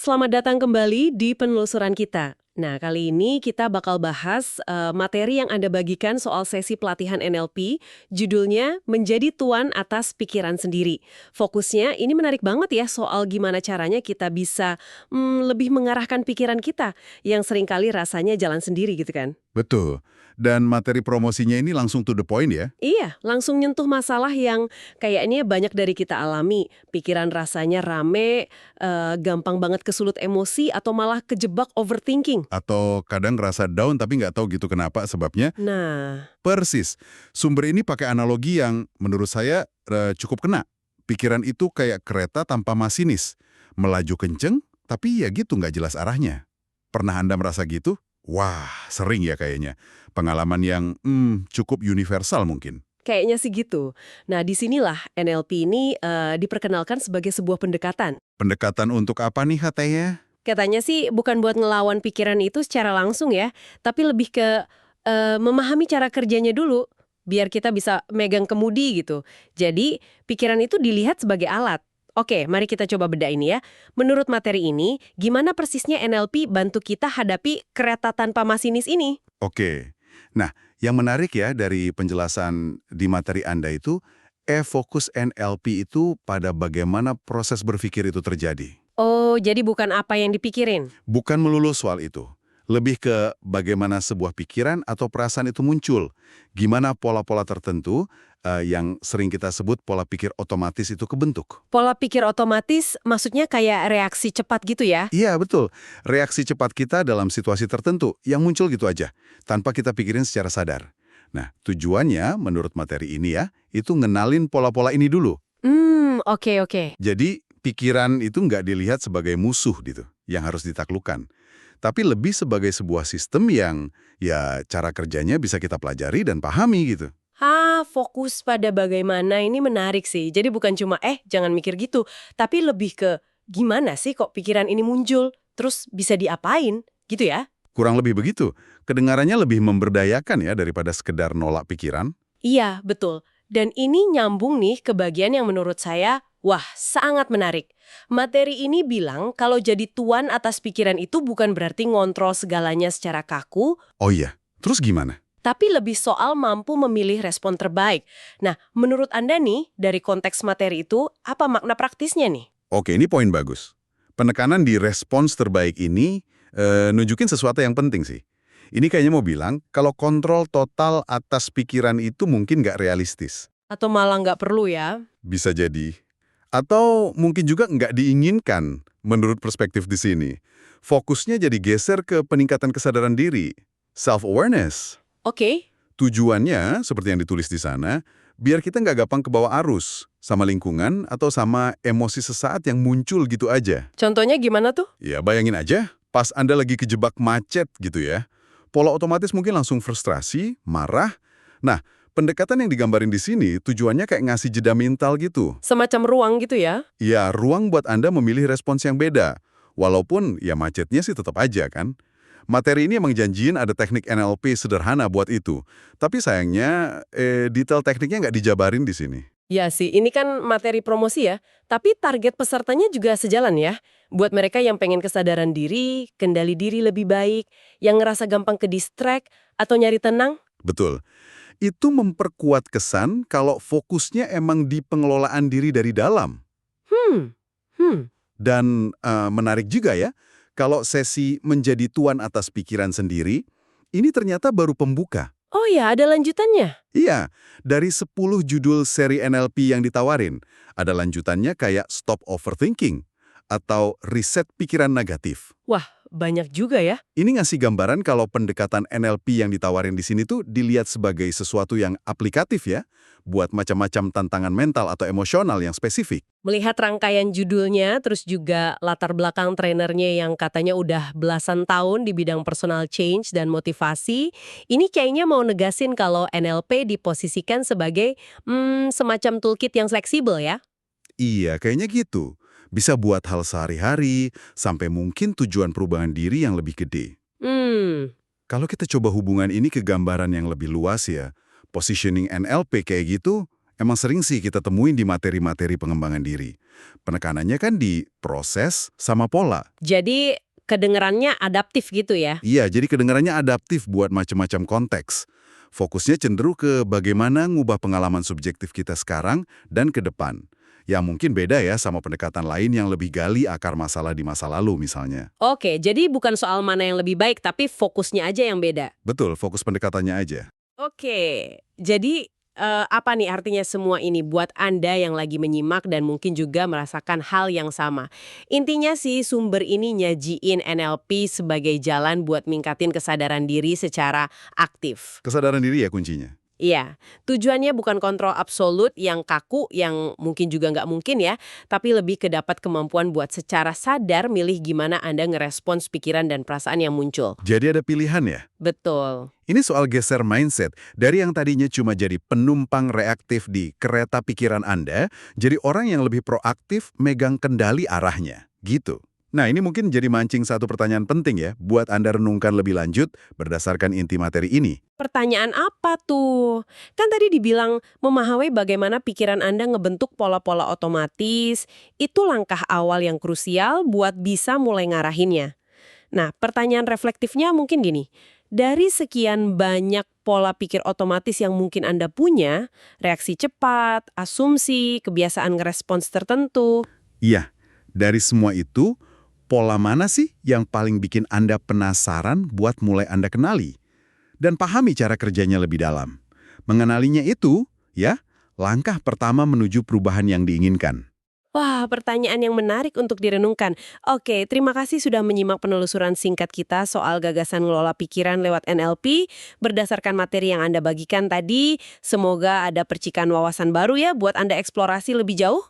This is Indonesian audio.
Selamat datang kembali di penelusuran kita. Nah, kali ini kita bakal bahas materi yang Anda bagikan soal sesi pelatihan NLP, judulnya Menjadi Tuan Atas Pikiran Sendiri. Fokusnya ini menarik banget ya soal gimana caranya kita bisa lebih mengarahkan pikiran kita, yang seringkali rasanya jalan sendiri gitu kan. Betul. Dan materi promosinya ini langsung to the point ya. Iya, langsung nyentuh masalah yang kayaknya banyak dari kita alami. Pikiran rasanya rame, gampang banget kesulut emosi, atau malah kejebak overthinking. Atau kadang ngerasa down tapi nggak tahu gitu kenapa sebabnya. Nah, Persis. Sumber ini pakai analogi yang menurut saya cukup kena. Pikiran itu kayak kereta tanpa masinis. Melaju kenceng, tapi ya gitu nggak jelas arahnya. Pernah Anda merasa gitu? Wah, sering ya kayaknya. Pengalaman yang cukup universal mungkin. kayaknya sih gitu. Nah, disinilah NLP ini diperkenalkan sebagai sebuah pendekatan. Pendekatan untuk apa nih katanya? Katanya sih bukan buat ngelawan pikiran itu secara langsung ya, tapi lebih ke memahami cara kerjanya dulu, biar kita bisa megang kemudi gitu. Jadi, pikiran itu dilihat sebagai alat. Oke, mari kita coba beda ini ya. Menurut materi ini, gimana persisnya NLP bantu kita hadapi kereta tanpa masinis ini? Oke. Nah, yang menarik ya dari penjelasan di materi Anda itu, fokus NLP itu pada bagaimana proses berpikir itu terjadi. Oh, jadi bukan apa yang dipikirin. Bukan melulu soal itu. Lebih ke bagaimana sebuah pikiran atau perasaan itu muncul. Gimana pola-pola tertentu yang sering kita sebut pola pikir otomatis itu kebentuk. Pola pikir otomatis maksudnya kayak reaksi cepat gitu ya? Iya, betul. Reaksi cepat kita dalam situasi tertentu yang muncul gitu aja, tanpa kita pikirin secara sadar. Nah, tujuannya menurut materi ini ya, itu ngenalin pola-pola ini dulu. Oke, oke. Jadi, pikiran itu nggak dilihat sebagai musuh gitu, yang harus ditaklukkan. Tapi lebih sebagai sebuah sistem yang, ya, cara kerjanya bisa kita pelajari dan pahami gitu. Fokus pada bagaimana ini menarik sih. Jadi bukan cuma, jangan mikir gitu. Tapi lebih ke, gimana sih kok pikiran ini muncul? Terus bisa diapain? Gitu ya? Kurang lebih begitu. Kedengarannya lebih memberdayakan ya daripada sekedar nolak pikiran. Iya, betul. Dan ini nyambung nih ke bagian yang menurut saya, wah, sangat menarik. Materi ini bilang kalau jadi tuan atas pikiran itu bukan berarti ngontrol segalanya secara kaku, Oh iya, terus gimana? tapi lebih soal mampu memilih respon terbaik. Nah, menurut Anda nih, dari konteks materi itu, apa makna praktisnya nih? Oke, ini poin bagus. Penekanan di respons terbaik ini nunjukin sesuatu yang penting sih. Ini kayaknya mau bilang, kalau kontrol total atas pikiran itu mungkin nggak realistis. Atau malah nggak perlu ya? Bisa jadi. Atau mungkin juga nggak diinginkan menurut perspektif di sini. Fokusnya jadi geser ke peningkatan kesadaran diri. Self-awareness. Oke. Tujuannya, seperti yang ditulis di sana, biar kita nggak gampang kebawa arus sama lingkungan atau sama emosi sesaat yang muncul gitu aja. Contohnya gimana tuh? Ya, bayangin aja, pas Anda lagi kejebak macet gitu ya. Pola otomatis mungkin langsung frustrasi, marah. Nah, pendekatan yang digambarin di sini tujuannya kayak ngasih jeda mental gitu. Semacam ruang gitu ya? Ya, ruang buat Anda memilih respons yang beda. Walaupun ya macetnya sih tetap aja kan. Materi ini emang janjiin ada teknik NLP sederhana buat itu. Tapi sayangnya, detail tekniknya nggak dijabarin di sini. Ya sih, ini kan materi promosi ya. Tapi target pesertanya juga sejalan ya. Buat mereka yang pengen kesadaran diri, kendali diri lebih baik, yang ngerasa gampang ke distract, atau nyari tenang. Betul. Itu memperkuat kesan kalau fokusnya emang di pengelolaan diri dari dalam. Hmm, hmm. Dan menarik juga ya, kalau sesi menjadi tuan atas pikiran sendiri, ini ternyata baru pembuka. Oh ya, ada lanjutannya. Iya, dari 10 judul seri NLP yang ditawarin, ada lanjutannya kayak Stop Overthinking atau Reset Pikiran Negatif. Wah, banyak juga ya. Ini ngasih gambaran kalau pendekatan NLP yang ditawarin di sini tuh dilihat sebagai sesuatu yang aplikatif ya, buat macam-macam tantangan mental atau emosional yang spesifik. Melihat rangkaian judulnya, terus juga latar belakang trainernya yang katanya udah belasan tahun di bidang personal change dan motivasi, ini kayaknya mau negasin kalau NLP diposisikan sebagai semacam toolkit yang fleksibel ya. Iya, kayaknya gitu. Bisa buat hal sehari-hari, sampai mungkin tujuan perubahan diri yang lebih gede. Hmm, Kalau kita coba hubungan ini ke gambaran yang lebih luas ya, positioning NLP kayak gitu, emang sering sih kita temuin di materi-materi pengembangan diri. Penekanannya kan di proses sama pola. Jadi kedengerannya adaptif gitu ya? Iya, jadi kedengarannya adaptif buat macam-macam konteks. Fokusnya cenderung ke bagaimana ngubah pengalaman subjektif kita sekarang dan ke depan. Ya mungkin beda ya sama pendekatan lain yang lebih gali akar masalah di masa lalu misalnya. Oke, jadi bukan soal mana yang lebih baik, tapi fokusnya aja yang beda. Betul, fokus pendekatannya aja. Oke, jadi apa nih artinya semua ini buat Anda yang lagi menyimak dan mungkin juga merasakan hal yang sama? Intinya sih sumber ini nyajiin NLP sebagai jalan buat ningkatin kesadaran diri secara aktif. Kesadaran diri ya kuncinya. Iya, tujuannya bukan kontrol absolut yang kaku, yang mungkin juga nggak mungkin ya, tapi lebih ke dapat kemampuan buat secara sadar milih gimana Anda ngerespons pikiran dan perasaan yang muncul. Jadi ada pilihan ya? Betul. Ini soal geser mindset dari yang tadinya cuma jadi penumpang reaktif di kereta pikiran Anda, jadi orang yang lebih proaktif megang kendali arahnya. Gitu. Nah, ini mungkin jadi mancing satu pertanyaan penting ya, buat Anda renungkan lebih lanjut berdasarkan inti materi ini. Pertanyaan apa tuh? Kan tadi dibilang memahami bagaimana pikiran Anda ngebentuk pola-pola otomatis, itu langkah awal yang krusial buat bisa mulai ngarahinnya. Nah, pertanyaan reflektifnya mungkin gini. Dari sekian banyak pola pikir otomatis yang mungkin Anda punya, reaksi cepat, asumsi, kebiasaan ngerespons tertentu, Iya, dari semua itu, pola mana sih yang paling bikin Anda penasaran buat mulai Anda kenali? Dan pahami cara kerjanya lebih dalam. Mengenalinya itu, ya, langkah pertama menuju perubahan yang diinginkan. wah, pertanyaan yang menarik untuk direnungkan. Oke, terima kasih sudah menyimak penelusuran singkat kita soal gagasan ngelola pikiran lewat NLP. Berdasarkan materi yang Anda bagikan tadi, semoga ada percikan wawasan baru ya buat Anda eksplorasi lebih jauh.